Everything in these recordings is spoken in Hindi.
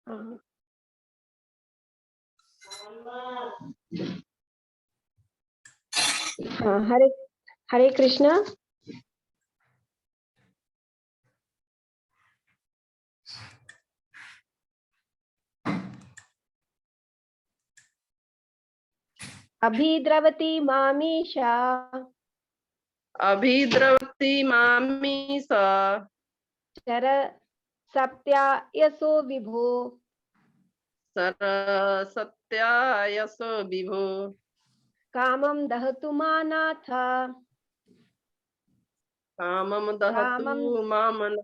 हाँ, हरे हरे कृष्णा। अभिद्रवती मामीशा अभिद्रवती मामीश शर सत्यायसो विभो सरसत्यायसो विभो कामं दहतु मानाथ कामं दहतु मामन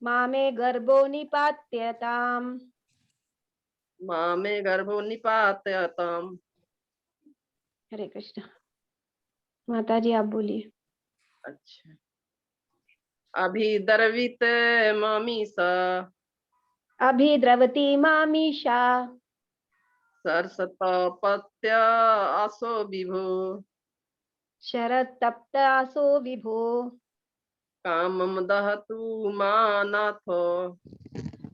मामे गर्भो निपात्यताम्। मामे गर्भो निपात्यताम्। हरे कृष्ण। माता जी आप बोलिए। अच्छा। अभिद्रवित मामीश अभिद्रवती मामीशा सरसतपत्यासो विभो शरतप्तासो विभो कामं दहतु मानाथ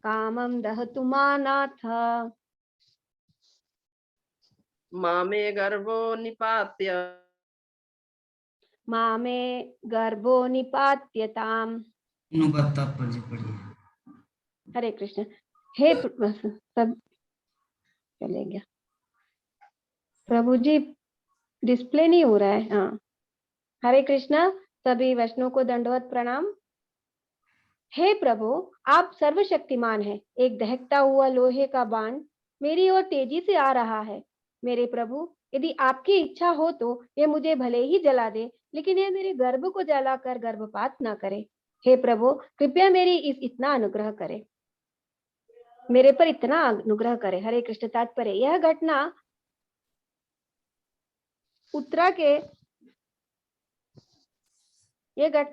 कामं दहतु मानाथ मामे गर्भो निपात्य मामे गर्भो निपात्यताम्। तात्पर्य पढ़िए। हरे कृष्ण। हे सब चले गया प्रभु जी, डिस्प्ले नहीं हो रहा है। हाँ, हरे कृष्णा। सभी वैष्णव को दंडवत प्रणाम। हे प्रभु, आप सर्वशक्तिमान हैं। एक दहकता हुआ लोहे का बाण मेरी ओर तेजी से आ रहा है। मेरे प्रभु, यदि आपकी इच्छा हो तो ये मुझे भले ही जला दे, लेकिन ये मेरे गर्भ को जलाकर गर्भपात न करे। हे प्रभु, कृपया मेरी इतना अनुग्रह करे, मेरे पर इतना अनुग्रह करे। हरे कृष्ण। तात्पर्य, यह घटना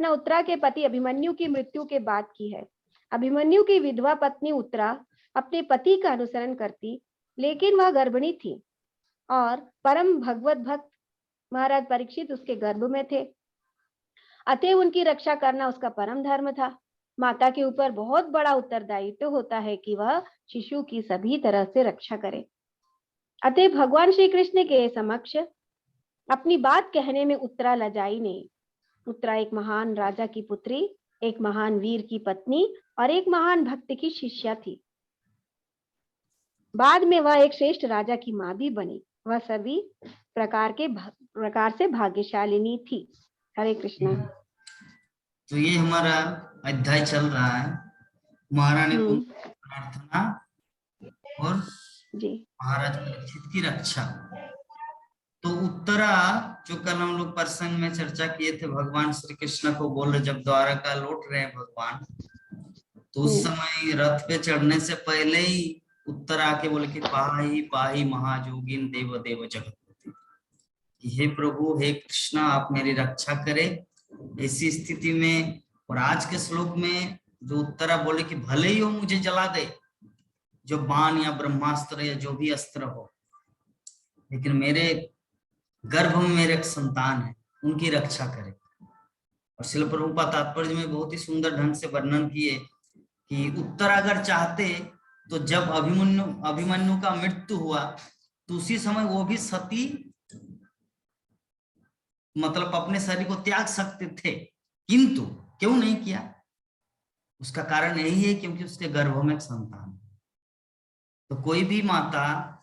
उत्तरा के पति अभिमन्यु की मृत्यु के बाद की है। अभिमन्यु की विधवा पत्नी उत्तरा अपने पति का अनुसरण करती, लेकिन वह गर्भिणी थी और परम भगवत भक्त महाराज परीक्षित उसके गर्भ में थे। अतः उनकी रक्षा करना उसका परम धर्म था। माता के ऊपर बहुत बड़ा उत्तरदायित्व होता है कि वह शिशु की सभी तरह से रक्षा करे। अतः भगवान श्री कृष्ण के समक्ष अपनी बात कहने में उत्तरा लजाई नहीं। उत्तरा एक महान राजा की पुत्री, एक महान वीर की पत्नी और एक महान भक्त की शिष्या थी। बाद में वह एक श्रेष्ठ राजा की मां भी बनी। वह सभी प्रकार से भाग्यशालिनी थी। हरे कृष्णा। तो ये हमारा अध्याय चल रहा है महारानी कुंती प्रार्थना और जी महाराज परीक्षित की रक्षा। तो उत्तरा, जो कल हम लोग प्रसंग में चर्चा किए थे, भगवान श्री कृष्ण को बोल रहे जब द्वारका लौट रहे हैं भगवान, तो उस समय रथ पे चढ़ने से पहले ही उत्तरा आके बोले कि पाहि पाहि महाजोगिन देव देव जगतपति। हे प्रभु, हे कृष्णा, आप मेरी रक्षा करें ऐसी स्थिति में। और आज के श्लोक में जो उत्तरा बोले कि भले ही वो मुझे जला दे, जो बाण या ब्रह्मास्त्र या जो भी अस्त्र हो, लेकिन मेरे गर्भ में मेरे एक संतान है, उनकी रक्षा करे। और श्रील प्रभुपाद तात्पर्य में बहुत ही सुंदर ढंग से वर्णन किए कि उत्तर अगर चाहते तो जब अभिमन्यु का मृत्यु हुआ तो उसी समय वो भी सती, मतलब अपने शरीर को त्याग सकते थे, किंतु क्यों नहीं किया? उसका कारण यही है क्योंकि उसके गर्भ में एक संतान है। तो कोई भी माता,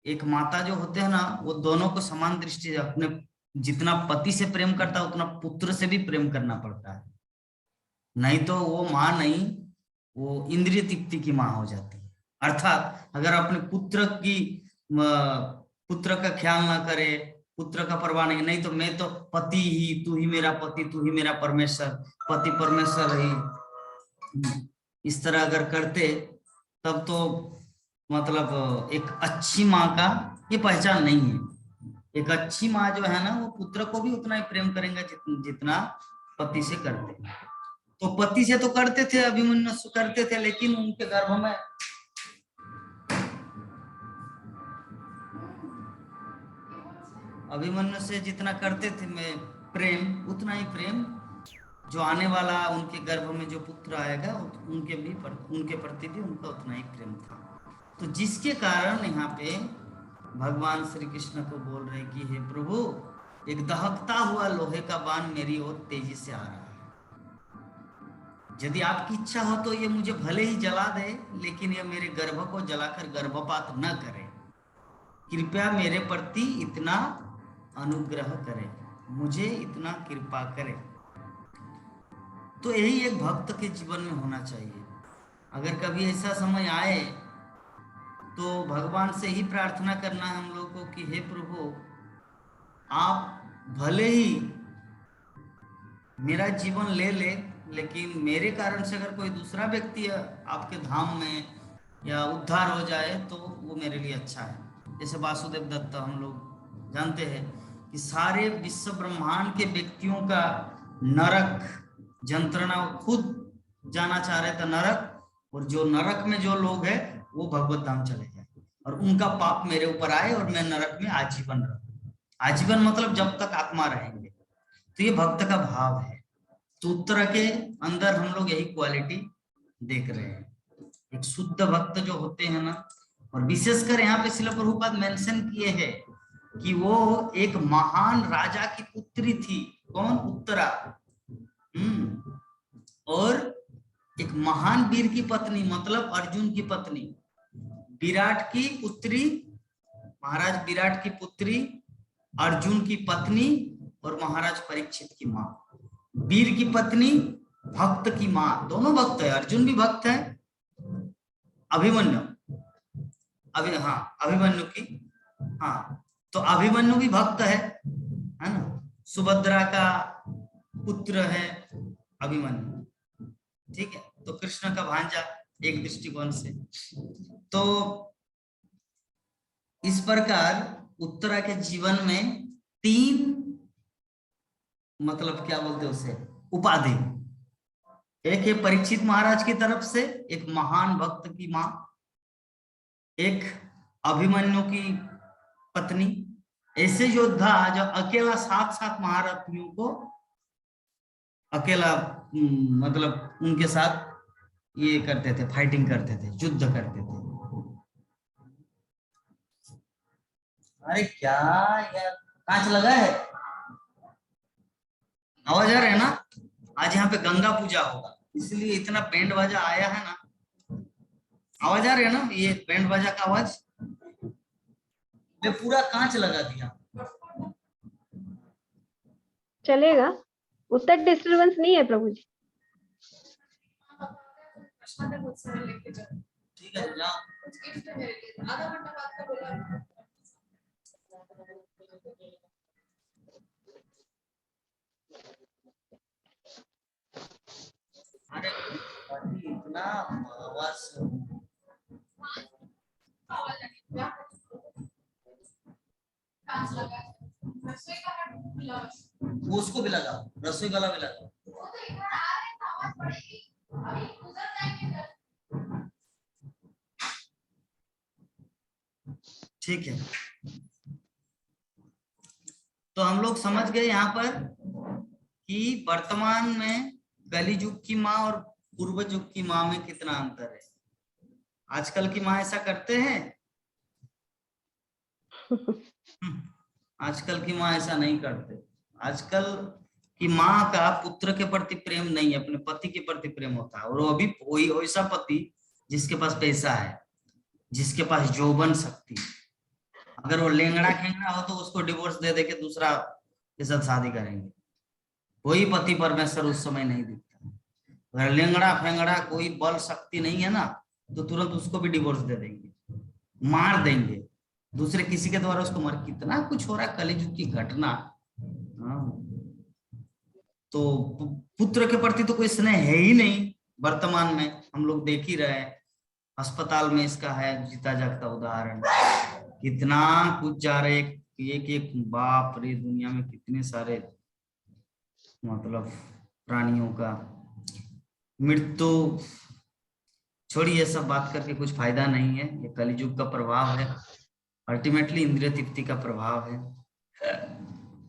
एक माता जो होते हैं ना, वो दोनों को समान दृष्टि से, अपने जितना पति से प्रेम करता है उतना पुत्र से भी प्रेम करना पड़ता है। नहीं तो वो माँ नहीं, वो इंद्रिय तृप्ति की माँ हो जाती है। अर्थात अगर अपने पुत्र का ख्याल ना करे, पुत्र का परवाह नहीं तो मैं तो पति ही, तू ही मेरा पति, तू ही मेरा परमेश्वर, पति परमेश्वर ही, इस तरह अगर करते तब तो मतलब एक अच्छी माँ का ये पहचान नहीं है। एक अच्छी माँ जो है ना, वो पुत्र को भी उतना ही प्रेम करेंगे जितना पति से करते हैं। तो पति से तो करते थे, अभिमन्यु से करते थे, लेकिन उनके गर्भ में अभिमन्यु से जितना करते थे मैं प्रेम, उतना ही प्रेम जो आने वाला उनके गर्भ में जो पुत्र आएगा उनके प्रति भी उनका उतना ही प्रेम था। तो जिसके कारण यहाँ पे भगवान श्री कृष्ण को बोल रहे कि हे प्रभु, एक दहकता हुआ लोहे का बाण मेरी ओर तेजी से आ रहा है, यदि आपकी इच्छा हो तो ये मुझे भले ही जला दे, लेकिन ये मेरे गर्भ को जलाकर गर्भपात न करे। कृपया मेरे प्रति इतना अनुग्रह करे, मुझे इतना कृपा करे। तो यही एक भक्त के जीवन में होना चाहिए। अगर कभी ऐसा समय आए तो भगवान से ही प्रार्थना करना है हम लोग को कि हे प्रभु, आप भले ही मेरा जीवन ले ले, लेकिन मेरे कारण से अगर कोई दूसरा व्यक्ति आपके धाम में या उद्धार हो जाए तो वो मेरे लिए अच्छा है। जैसे वासुदेव दत्त हम लोग जानते हैं कि सारे विश्व ब्रह्मांड के व्यक्तियों का नरक यंत्रणा खुद जाना चाह रहे थे नरक, और जो नरक में जो लोग हैं वो भगवत धाम चले जाए और उनका पाप मेरे ऊपर आए और मैं नरक में आजीवन रहूं। आजीवन मतलब जब तक आत्मा रहेंगे। तो ये भक्त का भाव है। तो उत्तरा के अंदर हम लोग यही क्वालिटी देख रहे हैं। एक शुद्ध भक्त जो होते हैं ना, और विशेषकर यहाँ पे श्रील प्रभुपाद मेंशन किए हैं कि वो एक महान राजा की पुत्री थी। कौन? उत्तरा। और एक महान वीर की पत्नी, मतलब अर्जुन की पत्नी, विराट की पुत्री, महाराज विराट की पुत्री, अर्जुन की पत्नी और महाराज परीक्षित की माँ। वीर की पत्नी, भक्त की माँ, दोनों भक्त है। अर्जुन भी भक्त है, अभिमन्यु अभिमन्यु की, हाँ, तो अभिमन्यु भी भक्त है ना। सुभद्रा का पुत्र है अभिमन्यु, ठीक है। तो कृष्ण का भांजा एक दृष्टिकोण से। तो इस प्रकार उत्तरा के जीवन में 3 मतलब क्या बोलते हैं उसे, उपाधि। एक है परीक्षित महाराज की तरफ से एक महान भक्त की माँ, एक अभिमन्यु की पत्नी। ऐसे योद्धा जो अकेला 7 महारथियों को अकेला मतलब उनके साथ ये करते थे, फाइटिंग करते थे, युद्ध करते थे। अरे क्या यार, कांच लगा है, आवाज आ रहा है ना। आज यहाँ पे गंगा पूजा होगा, इसलिए इतना बैंड बाजा आया है ना। आवाज आ रही है ना, ये बैंड बाजा का आवाज। मैं पूरा कांच लगा दिया, चलेगा, उतना डिस्टरबेंस नहीं है प्रभु जी। ठीक है जाओ। अरे इतना आवाज, उसको भी लगाओ, रसोई वाला भी लगाओ। ठीक है, तो हम लोग समझ गए यहाँ पर कि वर्तमान में कली युग की माँ और पूर्व युग की माँ में कितना अंतर है। आजकल की माँ ऐसा करते हैं? आजकल की माँ ऐसा नहीं करते। आजकल की माँ का पुत्र के प्रति प्रेम नहीं, अपने पति के प्रति प्रेम होता है। और वो भी वही वैसा पति जिसके पास पैसा है, जिसके पास यौवन शक्ति। अगर वो लेंगड़ा खेंगड़ा हो तो उसको डिवोर्स दे दे के दूसरा के साथ शादी करेंगे। कोई पति परमेश्वर उस समय नहीं दिखता। अगर लेंगड़ा फेंगड़ा कोई बल शक्ति नहीं है ना, तो तुरंत उसको भी डिवोर्स दे देंगे, मार देंगे, दूसरे किसी के द्वारा उसको मार। कितना कुछ हो रहा है, कलियुग की घटना। तो पुत्र के प्रति तो कोई स्नेह है ही नहीं। वर्तमान में हम लोग देख ही रहे हैं, अस्पताल में इसका है जीता जागता उदाहरण। कितना कुछ जा रहे, एक बाप रे, दुनिया में कितने सारे मतलब प्राणियों का मृत्यु। छोड़िए, सब बात करके कुछ फायदा नहीं है। ये कलियुग का प्रभाव है, अल्टीमेटली इंद्रिय तृप्ति का प्रभाव है।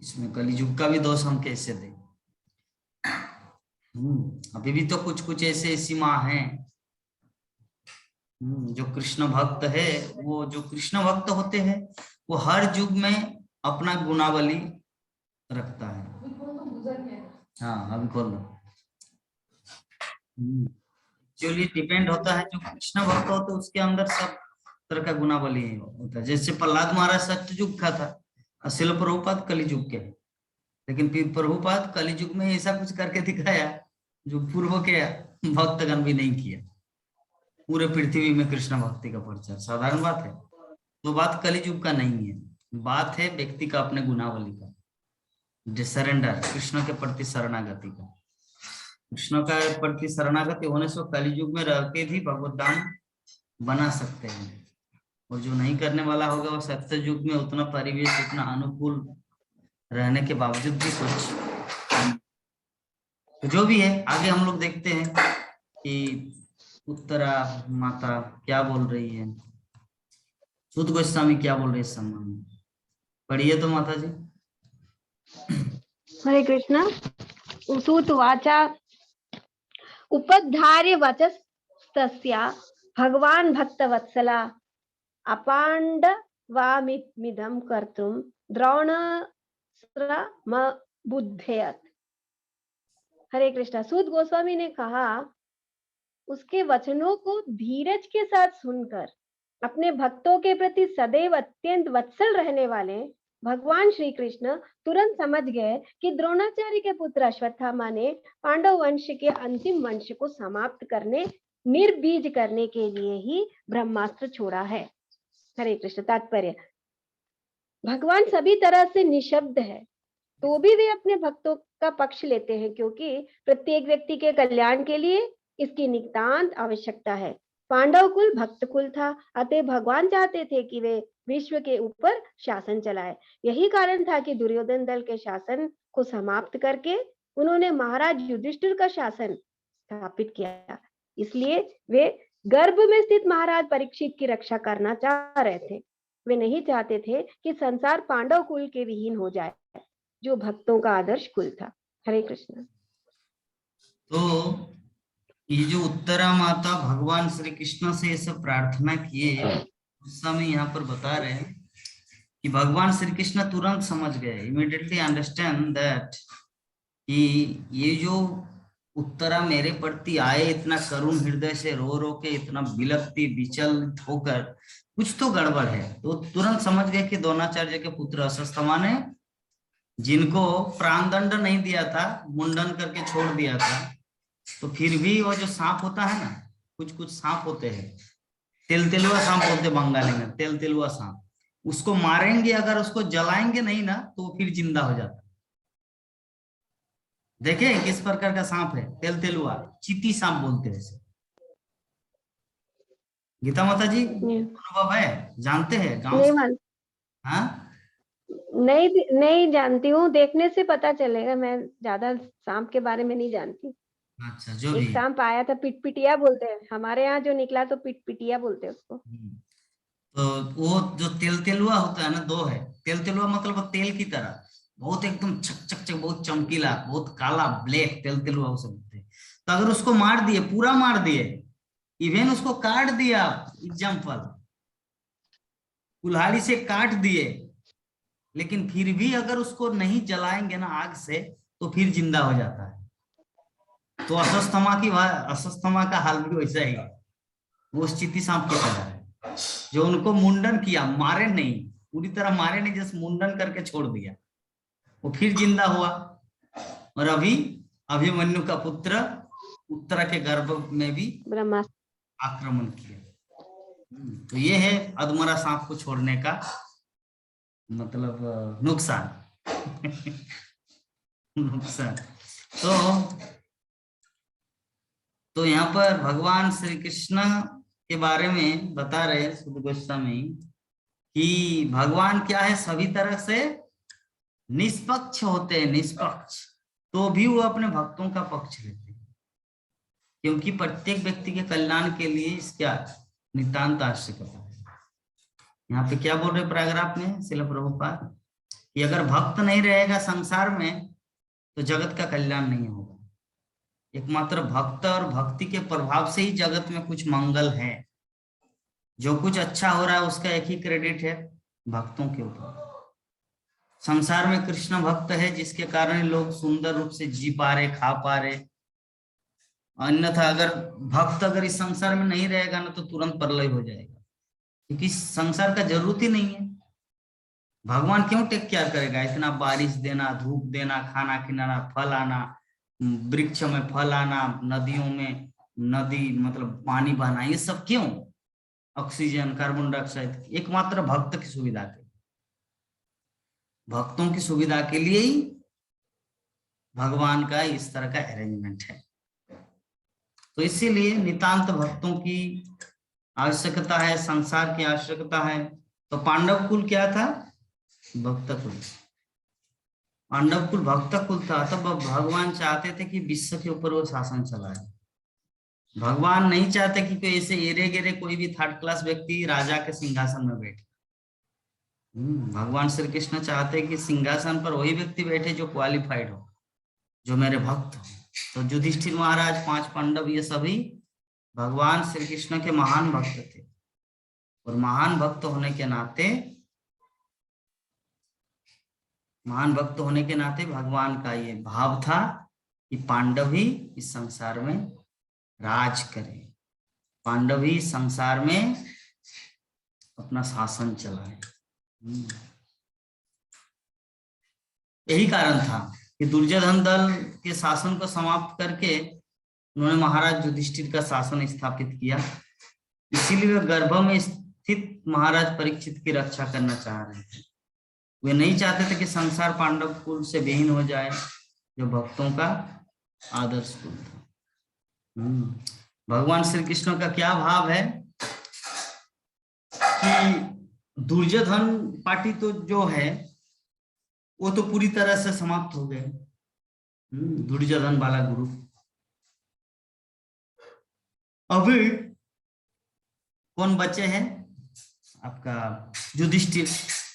इसमें कलियुग का भी दोष हम कैसे दें। अभी भी तो कुछ कुछ ऐसे ऐसी माँ हैं जो कृष्ण भक्त है। वो जो कृष्ण भक्त होते हैं वो हर युग में अपना गुणावली रखता है। हाँ अभी खोल लो। एक्चुअली डिपेंड होता है, जो कृष्ण भक्त होता है उसके अंदर सब तरह का गुणावली होता है। जैसे प्रहलाद महाराज सत्ययुग का था और शिल प्रभुपाद कलियुग के, लेकिन फिर प्रभुपाद कलियुग में ऐसा कुछ करके दिखाया जो पूर्व के भक्तगण भी नहीं किया। पूरे पृथ्वी में कृष्ण भक्ति का प्रचार, साधारण बात है। तो बात कलियुग का नहीं है, बात है व्यक्ति का अपने गुणावली का, सरेंडर, कृष्ण के प्रति शरणागति का। कृष्ण का प्रति शरणागति होने से कलियुग में रह के भी भगवत धाम बना सकते हैं। और जो नहीं करने वाला होगा वो सत्य युग में उतना परिवेश, उतना अनुकूल रहने के बावजूद भी कुछ, तो जो भी है आगे हम लोग देखते हैं कि उत्तरा माता क्या बोल रही है, सुत गोस्वामी क्या बोल रहे हैं इस संबंध में। पढ़िए तो माता जी। हरे कृष्ण। सूत वाचा उपधार्य वचस्तस्या भगवान भक्तवत्सला अपाण्डवामिदं कर्तुं द्रोणस्त्रमबुध्यत। हरे कृष्णा। सूत गोस्वामी ने कहा, उसके वचनों को धीरज के साथ सुनकर अपने भक्तों के प्रति सदैव अत्यंत वत्सल रहने वाले भगवान श्री कृष्ण तुरंत समझ गए कि द्रोणाचार्य के पुत्र अश्वत्थामा ने पांडव वंश के अंतिम वंश को समाप्त करने, निर्बीज करने के लिए ही ब्रह्मास्त्र छोड़ा है। हरे कृष्ण। तात्पर्य, भगवान सभी तरह से निशब्द है तो भी वे अपने भक्तों का पक्ष लेते हैं, क्योंकि प्रत्येक व्यक्ति के कल्याण के लिए इसकी नितांत आवश्यकता है। पांडव कुल भक्त कुल था, अतः भगवान चाहते थे कि वे विश्व के ऊपर शासन चलाए। यही कारण था कि दुर्योधन दल के शासन को समाप्त करके उन्होंने महाराज युधिष्ठिर का शासन स्थापित किया। इसलिए वे गर्भ में स्थित महाराज परीक्षित की रक्षा करना चाह रहे थे। वे नहीं चाहते थे कि संसार पांडव कुल के विहीन हो जाए, जो भक्तों का आदर्श कुल था। हरे कृष्ण। तो ये जो उत्तरा माता भगवान श्री कृष्ण से ये सब प्रार्थना किए, उस समय यहाँ पर बता रहे हैं कि भगवान श्री कृष्ण तुरंत समझ गए, इमीडिएटली अंडरस्टैंड दैट, कि ये जो उत्तरा मेरे प्रति आए इतना करुण हृदय से, रो रो के इतना विलपती विचलित होकर, कुछ तो गड़बड़ है। तो तुरंत समझ गए कि द्रोणाचार्य के पुत्र अश्वत्थामा ने, जिनको प्राणदंड नहीं दिया था, मुंडन करके छोड़ दिया था, तो फिर भी वो जो सांप होता है ना, कुछ कुछ सांप होते हैं, तेलतेलुआ सांप बोलते बंगाली में, तेलतेलुआ सांप, उसको मारेंगे अगर, उसको जलाएंगे नहीं ना, तो वो फिर जिंदा हो जाता है। देखे किस प्रकार का सांप है? तेलतेलुआ, चीती सांप बोलते हैं इसे। गीता माता जी अनुभव है, जानते हैं गांव से? हाँ नहीं जानती हूँ, देखने से पता चलेगा। मैं ज्यादा सांप के बारे में नहीं जानती। अच्छा, जो एक भी सांप आया था, पिटपिटिया बोलते हैं हमारे यहाँ, जो निकला तो पिटपिटिया बोलते हैं उसको। तो वो जो तेलतेलुआ होता है ना, दो है। तेलतेलुआ मतलब तेल की तरह, बहुत एकदम चक चक चक, बहुत चमकीला, बहुत काला, ब्लैक तेलतेलुआ उसे बोलते हैं। तो अगर उसको मार दिए, पूरा मार दिए, इवन उसको काट दिया, एग्जाम्पल कुल्हाड़ी से काट दिए, लेकिन फिर भी अगर उसको नहीं जलाएंगे ना आग से, तो फिर जिंदा हो जाता है। तो अश्वत्थामा का हाल भी वैसा ही है। वो उस चीती सांप की तरह है, जो उनको मुंडन किया, मारे नहीं, पूरी तरह मारे नहीं, जैसे मुंडन करके छोड़ दिया, वो फिर जिंदा हुआ। और अभी अभिमन्यु का पुत्र उत्तरा के गर्भ में भी ब्रह्मास्त्र आक्रमण किया। तो ये है अधमरा सांप को छोड़ने का मतलब नुकसान। नुकसान। तो यहाँ पर भगवान श्री कृष्ण के बारे में बता रहे हैं सुत गोस्वामी कि भगवान क्या है, सभी तरह से निष्पक्ष होते हैं, निष्पक्ष, तो भी वो अपने भक्तों का पक्ष लेते हैं, क्योंकि प्रत्येक व्यक्ति के कल्याण के लिए इसका नितांत आवश्यकता है। यहाँ पे क्या बोल रहे पैराग्राफ में श्रील प्रभुपाद, कि अगर भक्त नहीं रहेगा संसार में तो जगत का कल्याण नहीं होगा। एकमात्र भक्त और भक्ति के प्रभाव से ही जगत में कुछ मंगल है। जो कुछ अच्छा हो रहा है उसका एक ही क्रेडिट है, भक्तों के ऊपर। संसार में कृष्ण भक्त है, जिसके कारण लोग सुंदर रूप से जी पा रहे, खा पा रहे। अन्यथा अगर भक्त अगर इस संसार में नहीं रहेगा ना, तो तुरंत प्रलय हो जाएगा, क्योंकि संसार का जरूरत ही नहीं है। भगवान क्यों टेक केयर करेगा? इतना बारिश देना, धूप देना, खाना खिलाना, फल आना, वृक्ष में फल आना, नदियों में नदी मतलब पानी बहना, ये सब क्यों? ऑक्सीजन, कार्बन डाइऑक्साइड, एकमात्र भक्त की सुविधा के, भक्तों की सुविधा के लिए ही भगवान का इस तरह का अरेंजमेंट है। तो इसीलिए नितांत भक्तों की आवश्यकता है, संसार की आवश्यकता है। तो पांडव कुल क्या था? भक्त कुल। पांडव कुल भक्त कुल था, तब भगवान चाहते थे कि विश्व के ऊपर वो शासन चलाए। भगवान नहीं चाहते कि कोई ऐसे एरे गेरे कोई भी थर्ड क्लास व्यक्ति राजा के सिंहासन में बैठे। भगवान श्री कृष्ण चाहते कि सिंहासन पर वही व्यक्ति बैठे जो क्वालिफाइड हो, जो मेरे भक्त हो। तो युधिष्ठिर महाराज, 5 पांडव, ये सभी भगवान श्री कृष्ण के महान भक्त थे। और महान भक्त होने के नाते भगवान का ये भाव था कि पांडव ही इस संसार में राज करें, पांडव ही संसार में अपना शासन चलाए। यही कारण था कि दुर्योधन दल के शासन को समाप्त करके उन्होंने महाराज युधिष्ठिर का शासन स्थापित किया। इसीलिए वे गर्भ में स्थित महाराज परीक्षित की रक्षा करना चाह रहे थे। वे नहीं चाहते थे कि संसार पांडव कुल से विहीन हो जाए, जो भक्तों का आदर्श कुल था। भगवान श्री कृष्ण का क्या भाव है कि दुर्योधन पार्टी तो जो है वो तो पूरी तरह से समाप्त हो गए। दुर्योधन वाला ग्रुप अभी कौन बचे हैं? आपका युधिष्ठिर।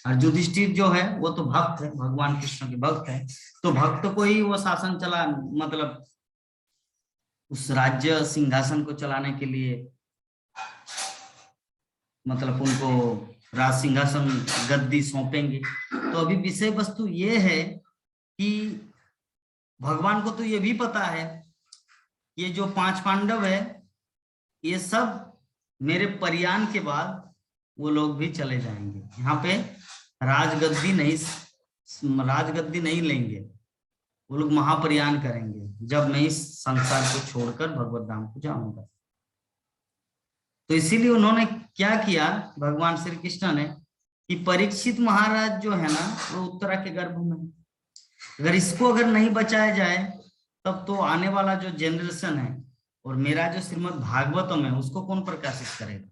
और युधिष्ठिर जो है वो तो भक्त है, भगवान कृष्ण के भक्त है। तो भक्त को ही वो शासन चला, मतलब उस राज्य सिंहासन को चलाने के लिए, मतलब उनको राज सिंहासन गद्दी सौंपेंगे। तो अभी विषय वस्तु ये है कि भगवान को तो ये भी पता है, ये जो 5 पांडव है ये सब मेरे परियान के बाद वो लोग भी चले जाएंगे। यहाँ पे राजगद्दी नहीं लेंगे, वो लोग महापरियान करेंगे जब मैं इस संसार को छोड़कर भगवत धाम को जाऊंगा। तो इसीलिए उन्होंने क्या किया, भगवान श्री कृष्ण ने, कि परीक्षित महाराज जो है ना वो उत्तरा के गर्भ में, अगर इसको अगर नहीं बचाया जाए तब तो आने वाला जो जनरेशन है और मेरा जो श्रीमद् भागवतम है उसको कौन प्रकाशित करेगा?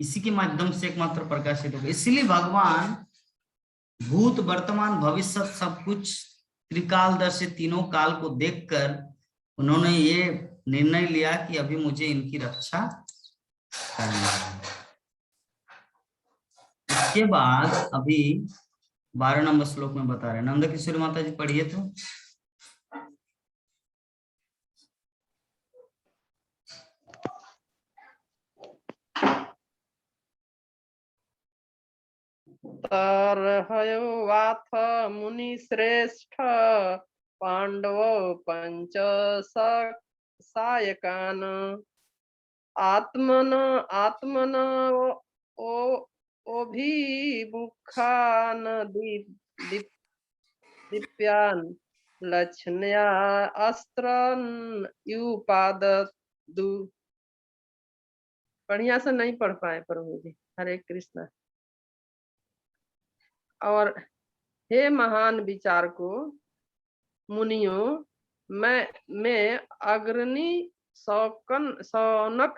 इसी के माध्यम से एकमात्र प्रकाशित होगा। इसलिए भगवान भूत, वर्तमान, भविष्य सब कुछ त्रिकालदर्शी तीनों काल को देखकर उन्होंने ये निर्णय लिया कि अभी मुझे इनकी रक्षा करनी है। इसके बाद अभी 12 नंबर श्लोक में बता रहे हैं। नंद किशोरी माता जी पढ़िए तो। तरहयोवाथ मुनि श्रेष्ठ पांडवो पंच सायकान आत्मन ओभिमुखान दीप्यान लक्ष्मया अस्त्रन युपाददु। बढ़िया से नहीं पढ़ पाए प्रभु जी, हरे कृष्णा। और हे महान विचारको, मुनियों, मैं अग्रणी सौनक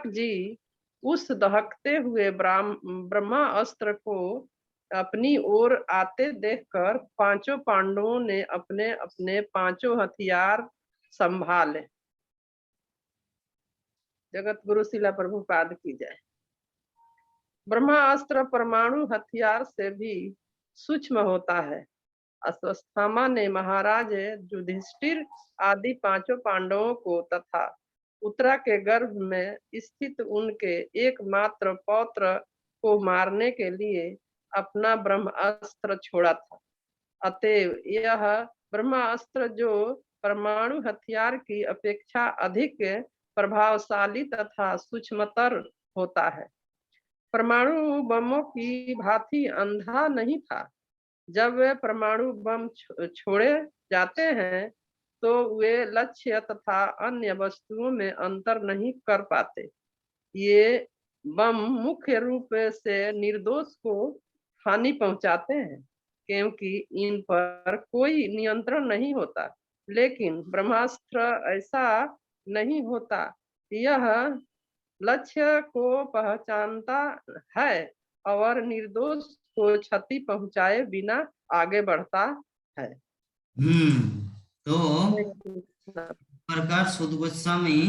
जी उस दहकते हुए ब्रह्मा अस्त्र को अपनी ओर आते देखकर 5 पांडवों ने अपने अपने 5 हथियार संभाले। जगत गुरु शिला प्रभुपाद की जय। ब्रह्मास्त्र परमाणु हथियार से भी सूक्ष्म होता है। अश्वत्थामा ने महाराज युधिष्ठिर आदि पांचों पांडवों को तथा उत्तरा के गर्भ में स्थित उनके एकमात्र पौत्र को मारने के लिए अपना ब्रह्मास्त्र छोड़ा था। अतएव यह ब्रह्मास्त्र जो परमाणु हथियार की अपेक्षा अधिक प्रभावशाली तथा सूक्ष्मतर होता है, परमाणु बमों की भांति अंधा नहीं था। जब वे परमाणु बम छोड़े जाते हैं तो वे लक्ष्य तथा अन्य वस्तुओं में अंतर नहीं कर पाते। ये बम मुख्य रूप से निर्दोष को हानि पहुंचाते हैं क्योंकि इन पर कोई नियंत्रण नहीं होता। लेकिन ब्रह्मास्त्र ऐसा नहीं होता, यह लक्ष्य को पहचानता है और निर्दोष को क्षति पहुंचाए बिना आगे बढ़ता है। तो प्रकार सुद गोस्वामी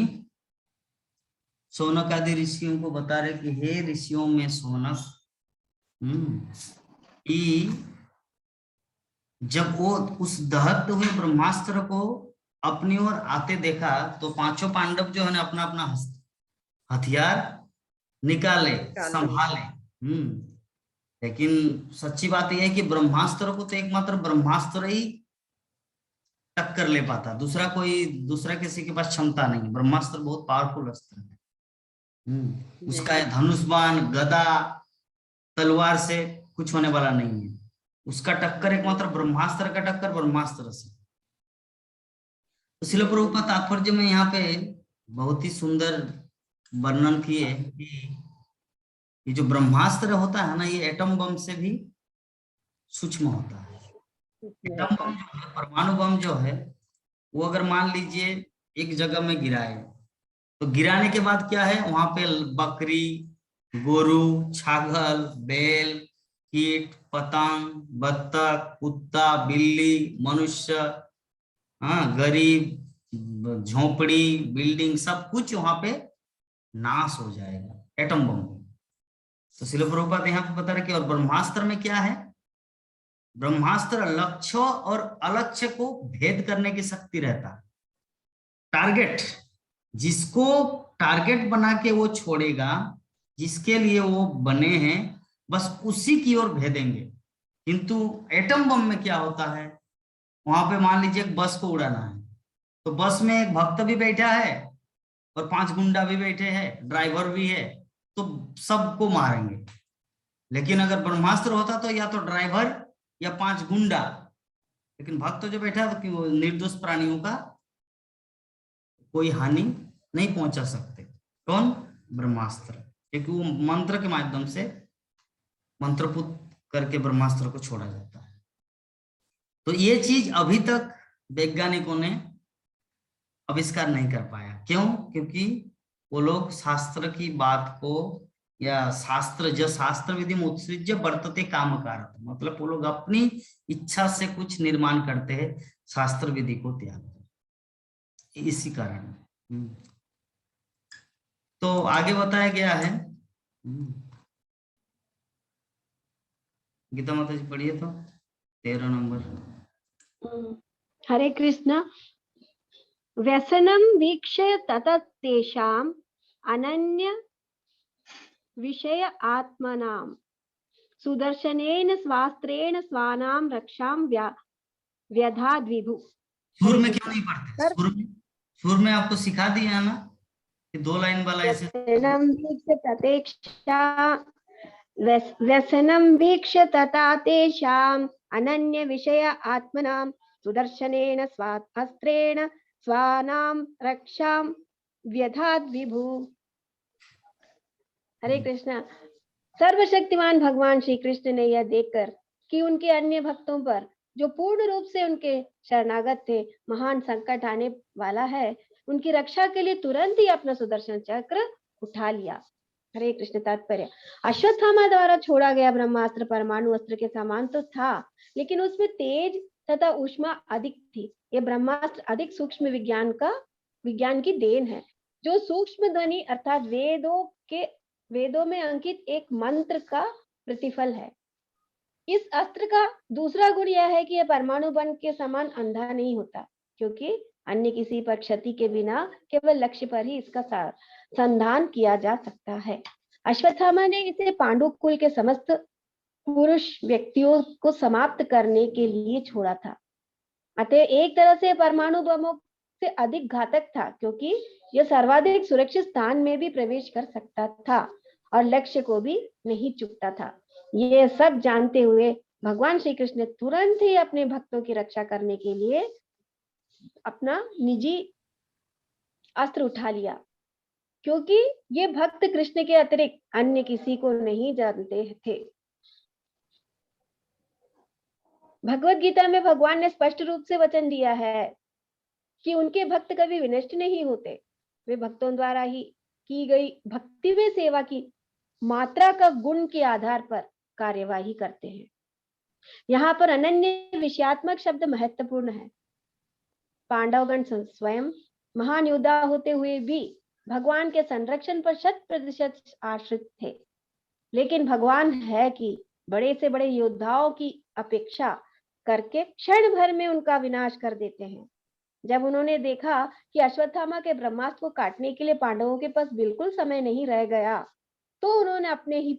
शौनक आदि ऋषियों को बता रहे कि हे ऋषियों में शौनक, कि जब वो उस दहत हुए ब्रह्मास्त्र को अपनी ओर आते देखा तो पांचों पांडव जो है ना अपना अपना हथियार निकाले, संभाले। लेकिन सच्ची बात यह है कि ब्रह्मास्त्र को तो एकमात्र ब्रह्मास्त्र ही टक्कर ले पाता, दूसरा किसी के पास क्षमता नहीं। ब्रह्मास्त्र बहुत पावरफुल अस्त्र है। उसका धनुष बाण, गदा, तलवार से कुछ होने वाला नहीं है। उसका टक्कर एकमात्र ब्रह्मास्त्र का टक्कर ब्रह्मास्त्र से। तो श्रील प्रभुपाद तात्पर्य में यहाँ पे बहुत ही सुंदर वर्णन किए कि ये जो ब्रह्मास्त्र होता है ना, ये एटम बम से भी सूक्ष्म होता है। एटम बम जो है, परमाणु बम जो है, वो अगर मान लीजिए एक जगह में गिराए तो गिराने के बाद क्या है, वहां पे बकरी, गोरू, छागल, बैल, कीट, पतंग, बत्तख, कुत्ता, बिल्ली, मनुष्य, गरीब, झोपड़ी, बिल्डिंग, सब कुछ वहां पे नाश हो जाएगा एटम बम। तो श्रील प्रभुपाद यहाँ पे बता रहे कि और ब्रह्मास्त्र में क्या है, ब्रह्मास्त्र लक्ष्य और अलक्ष्य को भेद करने की शक्ति रहता है। टारगेट, जिसको टारगेट बना के वो छोड़ेगा, जिसके लिए वो बने हैं, बस उसी की ओर भेदेंगे। किंतु एटम बम में क्या होता है, वहां पे मान लीजिए एक बस को उड़ाना है, तो बस में एक भक्त भी बैठा है और 5 गुंडा भी बैठे हैं, ड्राइवर भी है, तो सबको मारेंगे। लेकिन अगर ब्रह्मास्त्र होता तो या तो ड्राइवर या 5 गुंडा, लेकिन भक्त जो बैठा है तो निर्दोष प्राणियों का कोई हानि नहीं पहुंचा सकते। कौन? ब्रह्मास्त्र, क्योंकि वो मंत्र के माध्यम से मंत्रपुत करके ब्रह्मास्त्र को छोड़ा जाता है। तो ये चीज अभी तक वैज्ञानिकों ने आविष्कार नहीं कर पाया। क्यों? क्योंकि वो लोग शास्त्र की बात को, या शास्त्र विधि में उत्सृज्य वर्तते काम कारक, मतलब वो लोग अपनी इच्छा से कुछ निर्माण करते हैं, शास्त्र विधि को त्याग कर, इसी कारण। तो आगे बताया गया है, गीता माता जी पढ़िए तो 13 नंबर। हरे कृष्ण। व्यसनम वीक्ष्य तत तेषाम अनन्य विषय आत्मनाम सुदर्शनेन स्वास्त्रेण स्वानाम रक्षाम व्यधाद विभु। सुर में क्यों नहीं पढ़ते? सुर में आपको सिखा दिया ना कि 2 लाइन वाला ऐसे। व्यसनम वीक्ष्य तथा तेषाम अनन्य विषय आत्मनाम सुदर्शनेन स्वास्त्रेण स्वानाम रक्षाम व्यधाद विभु। हरे कृष्णा। सर्वशक्तिमान भगवान श्री कृष्ण ने यह देखकर कि उनके अन्य भक्तों पर जो पूर्ण रूप से उनके शरणागत थे, महान संकट आने वाला है, उनकी रक्षा के लिए तुरंत ही अपना सुदर्शन चक्र उठा लिया। हरे कृष्ण। तात्पर्य, अश्वत्थामा द्वारा छोड़ा गया ब्रह्मास्त्र परमाणु अस्त्र के समान तो था, लेकिन उसमें तेज तथा ऊष्मा अधिक थी। यह ब्रह्मास्त्र अधिक सूक्ष्म विज्ञान की देन है, जो सूक्ष्म ध्वनि अर्थात वेदों में अंकित एक मंत्र का प्रतिफल है। इस अस्त्र का दूसरा गुण यह है कि यह परमाणु बम के समान अंधा नहीं होता, क्योंकि अन्य किसी पर क्षति के बिना केवल लक्ष्य पर ही इसका संधान किया जा सकता है। अश्वत्थामा ने इसे पांडु कुल के समस्त पुरुष व्यक्तियों को समाप्त करने के लिए छोड़ा था। अतः एक तरह से परमाणु बमों से अधिक घातक था, क्योंकि यह सर्वाधिक सुरक्षित स्थान में भी प्रवेश कर सकता था और लक्ष्य को भी नहीं चूकता था। ये सब जानते हुए भगवान श्री कृष्ण ने तुरंत ही अपने भक्तों की रक्षा करने के लिए अपना निजी अस्त्र उठा लिया, क्योंकि ये भक्त कृष्ण के अतिरिक्त अन्य किसी को नहीं जानते थे। भगवत गीता में भगवान ने स्पष्ट रूप से वचन दिया है कि उनके भक्त कभी विनष्ट नहीं होते। वे भक्तों द्वारा ही की गई भक्ति में सेवा की मात्रा का गुण के आधार पर कार्यवाही करते हैं। यहाँ पर अनन्य विषयात्मक शब्द महत्वपूर्ण है। पांडवगण स्वयं महान योद्धा होते हुए भी भगवान के संरक्षण पर 100% आश्रित थे, लेकिन भगवान है कि बड़े से बड़े योद्धाओं की अपेक्षा करके क्षण भर में उनका विनाश कर देते हैं। जब उन्होंने देखा कि अश्वत्थामा के ब्रह्मास्त्र को काटने के लिए पांडवों के पास बिल्कुल समय नहीं रह गया, तो उन्होंने अपने ही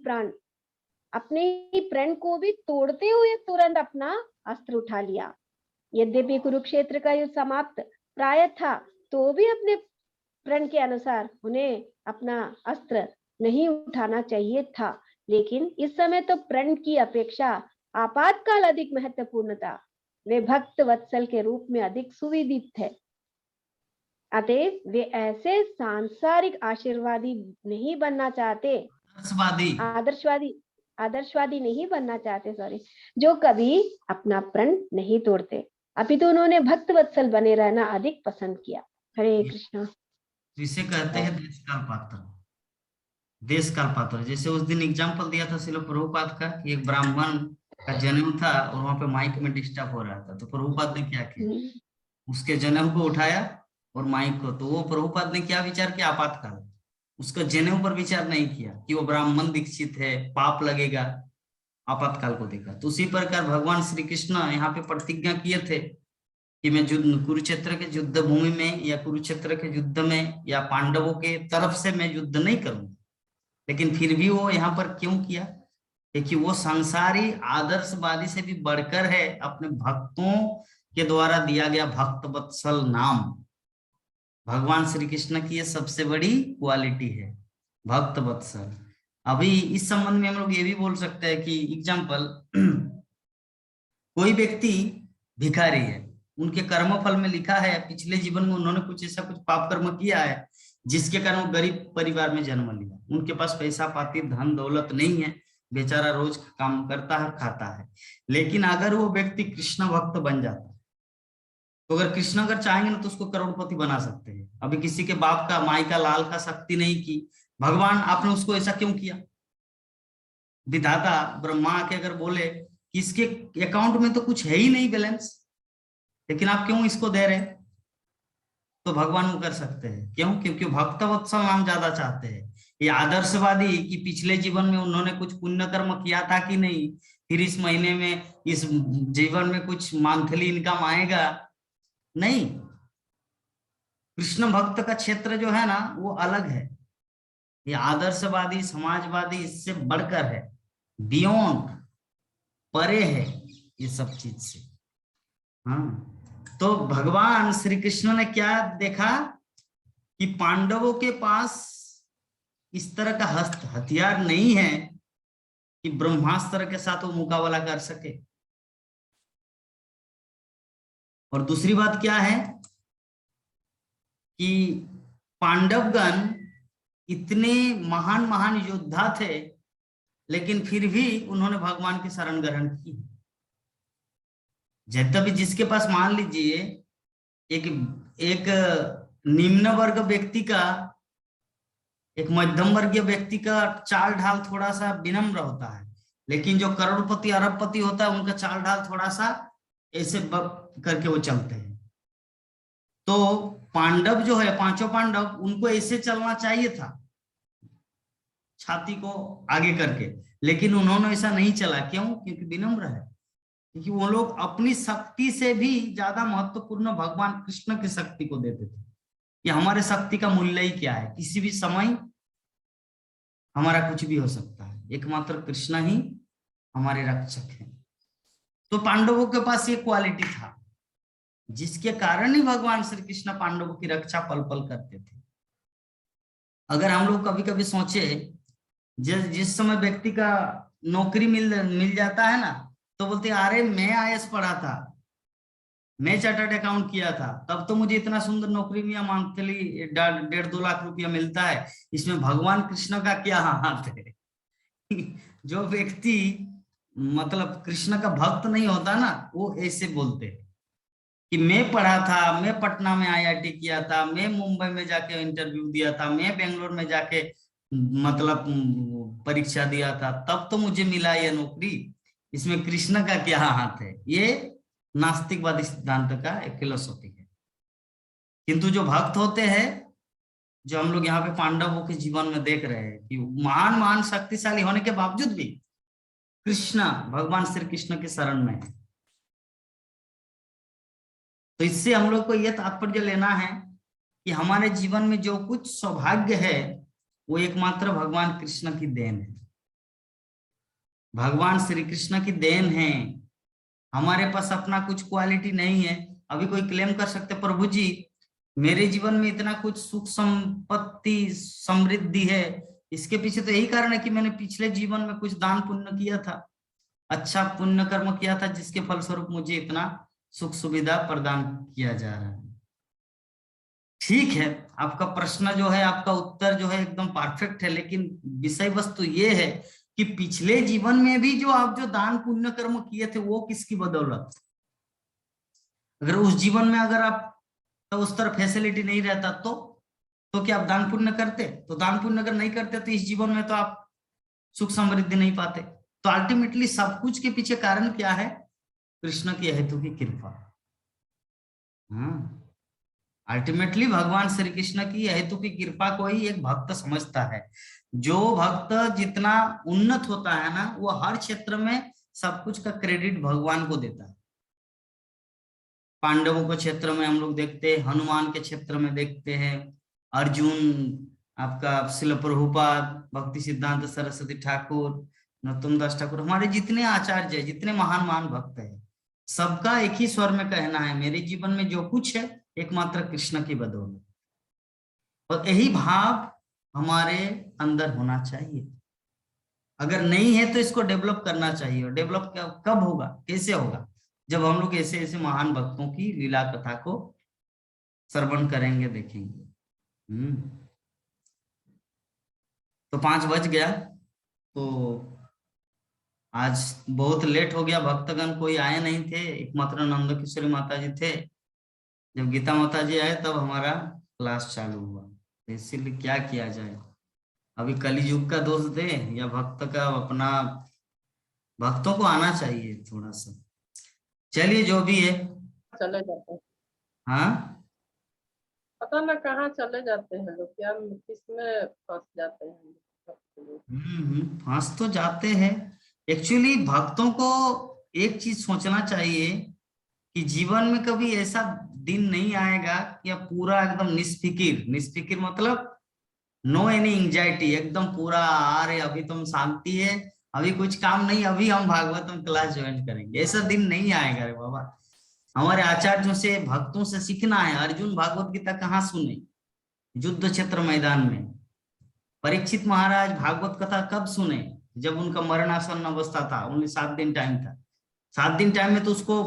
प्रण को भी तोड़ते हुए तुरंत अपना अस्त्र उठा लिया। यद्यपि कुरुक्षेत्र का युद्ध समाप्त प्राय था, तो भी अपने प्रण के अनुसार उन्हें अपना अस्त्र नहीं उठाना चाहिए था, लेकिन इस समय तो प्रण की अपेक्षा आपातकाल अधिक महत्वपूर्ण था। वे भक्त वत्सल के रूप में अधिक सुविदित थे, अतएव वे ऐसे सांसारिक आशीर्वादी नहीं बनना चाहते, आदर्शवादी नहीं बनना चाहते, जो कभी अपना प्रण नहीं तोड़ते, अपितु उन्होंने भक्त वत्सल बने रहना अधिक पसंद किया। हरे कृष्णा। इसे कहते हैं देश काल पात्र। जैसे उस दिन एग्जाम्पल दिया था श्रील प्रभुपाद का कि एक ब्राह्मण का जन्म था और वहां पे माइक में डिस्टर्ब हो रहा था, तो प्रभुपाद ने क्या किया, उसके जन्म को उठाया और माइक को, तो वो प्रभुपाद ने क्या विचार किया, आपातकाल, उसका जन्म पर विचार नहीं किया कि वो ब्राह्मण दीक्षित है, पाप लगेगा, आपातकाल को देखा। तो उसी प्रकार भगवान श्री कृष्ण यहाँ पे प्रतिज्ञा किए थे कि मैं कुरुक्षेत्र के युद्ध भूमि में या कुरुक्षेत्र के युद्ध में या पांडवों के तरफ से मैं युद्ध नहीं करूंगा, लेकिन फिर भी वो यहाँ पर क्यों किया, क्योंकि वो संसारी आदर्शवादी से भी बढ़कर है, अपने भक्तों के द्वारा दिया गया भक्त वत्सल नाम। भगवान श्री कृष्ण की ये सबसे बड़ी क्वालिटी है, भक्त वत्सल। अभी इस संबंध में हम लोग ये भी बोल सकते हैं कि एग्जाम्पल, कोई व्यक्ति भिखारी है, उनके कर्मफल में लिखा है पिछले जीवन में उन्होंने कुछ ऐसा कुछ पाप कर्म किया है जिसके कारण वो गरीब परिवार में जन्म लिया, उनके पास पैसा पाती धन दौलत नहीं है, बेचारा रोज काम करता है खाता है। लेकिन अगर वो व्यक्ति कृष्ण भक्त बन जाता, तो अगर कृष्ण अगर चाहेंगे ना तो उसको करोड़पति बना सकते हैं। अभी किसी के बाप का माई का लाल का शक्ति नहीं की, भगवान आपने उसको ऐसा क्यों किया, विधाता ब्रह्मा के अगर बोले कि इसके अकाउंट में तो कुछ है ही नहीं बैलेंस, लेकिन आप क्यों इसको दे रहे, तो भगवान वो कर सकते हैं। क्यों? क्योंकि भक्त वत्सल नाम ज्यादा चाहते हैं। ये आदर्शवादी कि पिछले जीवन में उन्होंने कुछ पुण्य कर्म किया था कि नहीं, फिर इस महीने में इस जीवन में कुछ मंथली इनकम आएगा, नहीं। कृष्ण भक्त का क्षेत्र जो है ना वो अलग है। ये आदर्शवादी समाजवादी इससे बढ़कर है, बियॉन्ड, परे है ये सब चीज से। हाँ, तो भगवान श्री कृष्ण ने क्या देखा कि पांडवों के पास इस तरह का हथियार नहीं है कि ब्रह्मास्त्र के साथ वो मुकाबला कर सके। और दूसरी बात क्या है कि पांडवगण इतने महान महान योद्धा थे, लेकिन फिर भी उन्होंने भगवान की शरण ग्रहण की। यद्यपि जिसके पास मान लीजिए एक निम्न वर्ग व्यक्ति का, एक मध्यम वर्गीय व्यक्ति का चाल ढाल थोड़ा सा विनम्र होता है, लेकिन जो करोड़पति अरबपति होता है उनका चाल ढाल थोड़ा सा ऐसे करके वो चलते हैं। तो पांडव जो है, पांचों पांडव, उनको ऐसे चलना चाहिए था, छाती को आगे करके, लेकिन उन्होंने ऐसा नहीं चला। क्यों? क्योंकि विनम्र है, क्योंकि वो लोग अपनी शक्ति से भी ज्यादा महत्वपूर्ण भगवान कृष्ण की शक्ति को देते थे कि हमारे शक्ति का मूल्य ही क्या है, किसी भी समय हमारा कुछ भी हो सकता है, एकमात्र कृष्ण ही हमारे रक्षक हैं। तो पांडवों के पास ये क्वालिटी था, जिसके कारण ही भगवान श्री कृष्ण पांडवों की रक्षा पल पल करते थे। अगर हम लोग कभी कभी सोचे, जिस समय व्यक्ति का नौकरी मिल जाता है ना, तो बोलते हैं अरे मैं आईएएस पढ़ा था, मैं चार्टर्ड अकाउंट किया था, तब तो मुझे इतना सुंदर नौकरी में मंथली 1.5-2 लाख रुपया मिलता है, इसमें भगवान कृष्ण का क्या हाथ है। जो व्यक्ति मतलब कृष्ण का भक्त नहीं होता ना, वो ऐसे बोलते हैं कि मैं पढ़ा था, मैं पटना में आईआईटी किया था, मैं मुंबई में जाके इंटरव्यू दिया था, मैं बेंगलोर में जाके मतलब परीक्षा दिया था, तब तो मुझे मिला ये नौकरी, इसमें कृष्ण का क्या हाथ है। ये नास्तिकवादी सिद्धांत का एक फिलोसॉफी है। किंतु जो भक्त होते हैं, जो हम लोग यहाँ पे पांडवों के जीवन में देख रहे हैं कि महान महान शक्तिशाली होने के बावजूद भी कृष्ण, भगवान श्री कृष्ण के शरण में है। तो इससे हम लोग को यह तात्पर्य लेना है कि हमारे जीवन में जो कुछ सौभाग्य है वो एकमात्र भगवान कृष्ण की देन है, भगवान श्री कृष्ण की देन है। हमारे पास अपना कुछ क्वालिटी नहीं है। अभी कोई क्लेम कर सकते प्रभु जी मेरे जीवन में इतना कुछ सुख संपत्ति समृद्धि है, इसके पीछे तो यही कारण है कि मैंने पिछले जीवन में कुछ दान पुण्य किया था, अच्छा पुण्य कर्म किया था, जिसके फलस्वरूप मुझे इतना सुख सुविधा प्रदान किया जा रहा है। ठीक है, आपका प्रश्न जो है, आपका उत्तर जो है एकदम परफेक्ट है, लेकिन विषय वस्तु ये है कि पिछले जीवन में भी जो आप जो दान पुण्य कर्म किए थे वो किसकी बदौलत? अगर उस जीवन में अगर आप तो उस तरह फैसिलिटी नहीं रहता तो क्या आप दान पुण्य करते? तो दान पुण्य अगर नहीं करते तो इस जीवन में तो आप सुख समृद्धि नहीं पाते। तो अल्टीमेटली सब कुछ के पीछे कारण क्या है? कृष्ण की हेतु की कृपा। अल्टीमेटली भगवान श्री कृष्ण की हेतु की कृपा को ही एक भक्त समझता है। जो भक्त जितना उन्नत होता है ना, वो हर क्षेत्र में सब कुछ का क्रेडिट भगवान को देता है। पांडवों के क्षेत्र में हम लोग देखते हैं, हनुमान के क्षेत्र में देखते हैं, अर्जुन, आपका शिल प्रभुपाद, भक्ति सिद्धांत सरस्वती ठाकुर, नरोत्तम दास ठाकुर, हमारे जितने आचार्य, जितने महान महान भक्त हैं, सबका एक ही स्वर में कहना है मेरे जीवन में जो कुछ है एकमात्र कृष्ण की बदौलत। और यही भाव हमारे अंदर होना चाहिए। अगर नहीं है तो इसको डेवलप करना चाहिए। और डेवलप कब होगा, कैसे होगा? जब हम लोग ऐसे ऐसे महान भक्तों की लीला कथा को श्रवण करेंगे, देखेंगे। तो 5 बज गया, तो आज बहुत लेट हो गया। भक्तगण कोई आए नहीं थे, एकमात्र नंद किशोरी माता जी थे। जब गीता माता जी आए तब हमारा क्लास चालू हुआ। इसीलिए क्या किया जाए, अभी कलयुग का दोष दे या भक्त का अपना, भक्तों को आना चाहिए थोड़ा सा। चलिए जो भी है, चले जाते हैं। हाँ पता ना कहाँ चले जाते हैं लोग, क्या किसमें फंस जाते हैं। फंस तो जाते हैं। एक्चुअली भक्तों को एक चीज सोचना चाहिए कि जीवन में कभी ऐसा दिन नहीं आएगा कि आप पूरा एकदम निष्फिकिर मतलब नो एनी एंजाइटी, एकदम पूरा अरे अभी तुम शांति है, अभी कुछ काम नहीं, अभी हम भागवतम क्लास ज्वाइन करेंगे, ऐसा दिन नहीं आएगा रे बाबा। हमारे आचार्यों से, भक्तों से सीखना है। अर्जुन भागवत गीता कहाँ सुने? युद्ध क्षेत्र मैदान में। परीक्षित महाराज भागवत कथा कब सुने? जब उनका मरणासन अवस्था था, उन्हें 7 दिन टाइम था। 7 दिन टाइम में तो उसको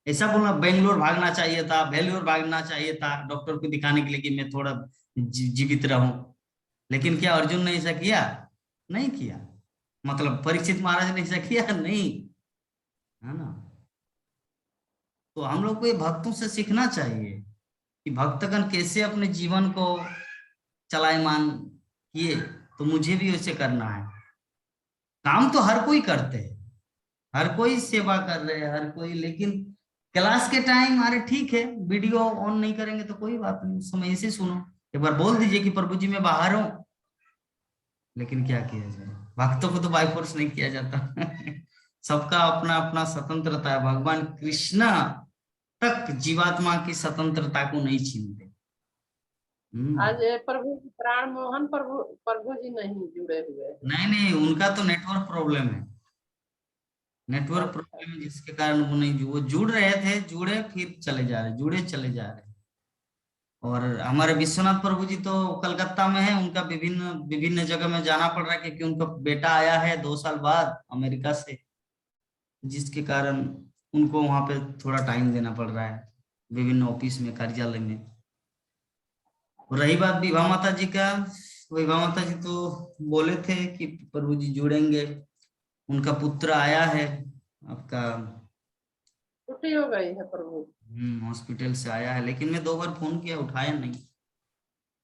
ऐसा बोलना, बेंगलोर भागना चाहिए था, वेल्लोर भागना चाहिए था डॉक्टर को दिखाने के लिए कि मैं थोड़ा जीवित रहूं। लेकिन क्या अर्जुन ने ऐसा किया? नहीं किया। मतलब परीक्षित महाराज ने ऐसा किया? नहीं, है ना। तो हम लोग को ये भक्तों से सीखना चाहिए कि भक्तगण कैसे अपने जीवन को चलायमान किए, तो मुझे भी वैसे करना है। काम तो हर कोई करते हैं, हर कोई सेवा कर रहे हैं, हर कोई, लेकिन क्लास के टाइम अरे ठीक है वीडियो ऑन नहीं करेंगे तो कोई बात नहीं, उस समय ऐसे सुनो। एक बार बोल दीजिए कि प्रभु जी मैं बाहर हूँ, लेकिन क्या किया जाए, भक्तों को तो बाय फोर्स नहीं किया जाता। सबका अपना अपना स्वतंत्रता है। भगवान कृष्ण तक जीवात्मा की स्वतंत्रता को नहीं छीनते। आज ये प्रभु प्राण मोहन प्रभु प्रभु जी नहीं जुड़े हुए हैं। नहीं नहीं, उनका तो नेटवर्क प्रॉब्लम है। नेटवर्क अच्छा। प्रॉब्लम है, जिसके कारण वो नहीं, वो जुड़ रहे थे, जुड़े फिर चले जा रहे, जुड़े चले जा रहे। और हमारे विश्वनाथ प्रभु जी तो कलकत्ता में है, उनका विभिन्न विभिन्न जगह में जाना पड़ रहा है, क्योंकि उनका बेटा आया है 2 साल बाद अमेरिका से, जिसके कारण उनको वहां पे थोड़ा टाइम देना पड़ रहा है विभिन्न ऑफिस में, कार्यालय में। और रही बात विभा माता जी का, विभा माता जी तो बोले थे कि प्रभु जी जुड़ेंगे, उनका पुत्र आया है आपका, छुट्टी हो गई है प्रभु। हॉस्पिटल से आया है, लेकिन मैं 2 बार फोन किया, उठाया नहीं।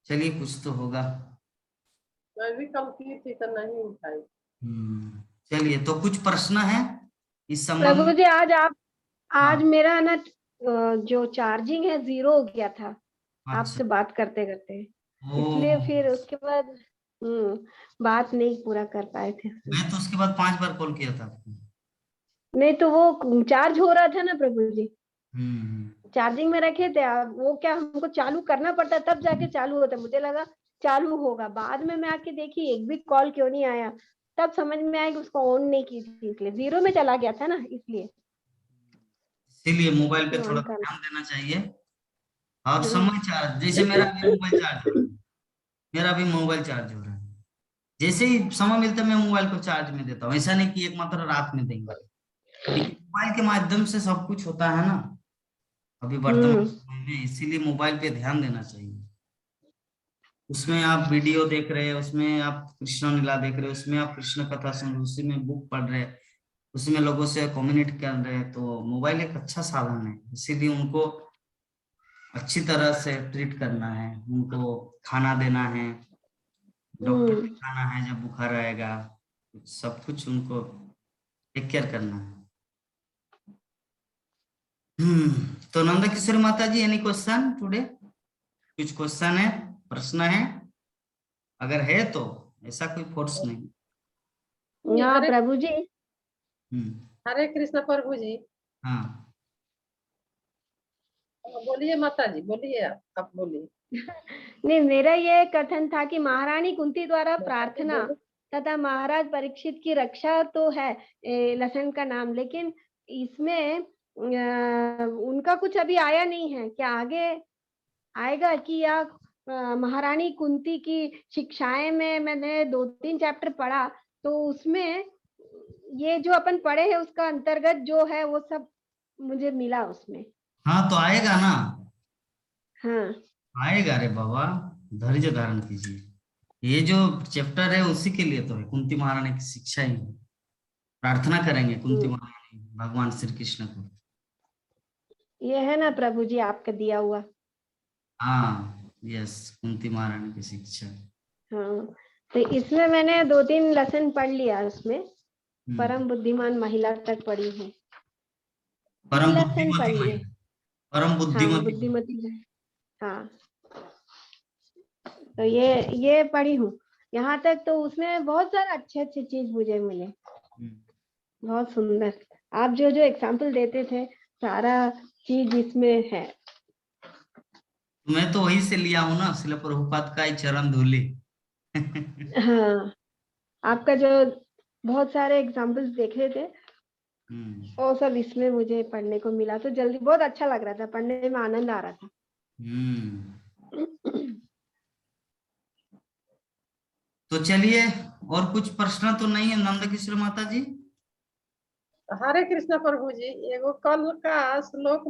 चलिए कुछ तो होगा। मैं भी कल की थी तो नहीं उठाई। चलिए, तो कुछ प्रश्न है इस संबंध प्रभु में? जी आज हाँ, मेरा ना जो चार्जिंग है 0 हो गया था अच्छा। आपसे बात करते करते, ओ, इसलिए फिर उसके बाद बात नहीं पूरा कर पाए थे। मैं तो उसके बाद 5 बार कॉल किया था आपको। नहीं तो वो चार्ज हो रहा था ना प्रभु जी, हम्म चार्जिंग में रखे थे आप, वो क्या हमको चालू करना पड़ता तब जाके चालू होता, मुझे लगा चालू होगा, बाद में मैं आके देखी एक भी कॉल क्यों नहीं आया, तब समझ में आया कि उसको ऑन नहीं की थी, इसलिए 0 में चला गया था ना, इसलिए इसीलिए मोबाइल पे थोड़ा ऑन करना। ध्यान देना चाहिए। और हाँ समय चार्ज, जैसे मेरा भी मोबाइल चार्ज हो रहा है, मेरा भी मोबाइल चार्ज हो रहा है। जैसे ही समय मिलता है मैं मोबाइल को चार्ज में देता हूँ, ऐसा नहीं कि एक मात्र रात में देंगे, क्योंकि मोबाइल के माध्यम से सब कुछ होता है ना अभी वर्तमान हम्म समय में, इसीलिए मोबाइल पे ध्यान देना चाहिए। उसमें आप वीडियो देख रहे हैं, उसमें आप कृष्ण लीला देख रहे हैं, उसमें आप कृष्ण कथा सुन रहे हैं, उसी में बुक पढ़ रहे हैं, उसमें लोगों से कम्युनिकेट कर रहे हैं, तो मोबाइल एक अच्छा साधन है। इसीलिए उनको अच्छी तरह से ट्रीट करना है, उनको खाना देना है, डॉक्टर हम्म दिखाना है जब बुखार आएगा, सब कुछ उनको टेक केयर करना है। तो नंदा किशोर माता जी, एनी क्वेश्चन टुडे? कुछ क्वेश्चन है, प्रश्न है? अगर है तो ऐसा कोई फोर्स नहीं। हाँ हरे प्रभु जी। हम्म हरे कृष्ण प्रभु जी। हाँ, बोलिए माता जी, बोलिए, आप बोलिए। नहीं, मेरा ये कथन था कि महारानी कुंती द्वारा माता जी प्रार्थना बोलो। तथा महाराज परीक्षित की रक्षा तो है लसन का नाम, लेकिन इसमें उनका कुछ अभी आया नहीं है, क्या आगे आएगा कि या महारानी कुंती की शिक्षाएं में मैंने 2-3 चैप्टर पढ़ा, तो उसमें ये जो अपन पढ़े हैं उसका अंतर्गत जो है वो सब मुझे मिला उसमें। हाँ तो आएगा ना, हाँ आएगा रे बाबा, धैर्य धारण कीजिए। ये जो चैप्टर है उसी के लिए तो है, कुंती महारानी की शिक्षा ही है। प्रार्थना करेंगे कुंती हम्म, महारानी भगवान श्री कृष्ण को। ये है ना प्रभु जी आपका दिया हुआ। हाँ, यस, कुंती महारानी की शिक्षा। हाँ, तो इसमें मैंने 2-3 लेसन पढ़ लिया, उसमें हम्म, परम बुद्धिमान महिला तक पढ़ी हूँ, 3 परम लेसन पढ़ बुद्धिमती लिए। महिला, परम हाँ बुद्धिमती महिला। बुद्धिमती है। हाँ, तो ये पढ़ी हूँ यहाँ तक, तो उसमें बहुत सारे अच्छे अच्छे चीज मुझे मिले, हम्म, बहुत सुंदर। आप जो जो एग्जाम्पल देते थे सारा चीज इसमें है। तो मैं तो वहीं से लिया हूँ ना, शिल प्रभुपाद का ही चरण धूलि। हाँ, आपका जो बहुत सारे एग्जाम्पल्स देखे थे हम्म वो सब इसमें मुझे पढ़ने को मिला, तो जल्दी बहुत अच्छा लग रहा था, पढ़ने में आनंद आ रहा था। हम्म तो चलिए, और कुछ प्रश्न तो नहीं है नंद किशोर माता जी? हरे कृष्ण प्रभु जी, एगो कल का श्लोक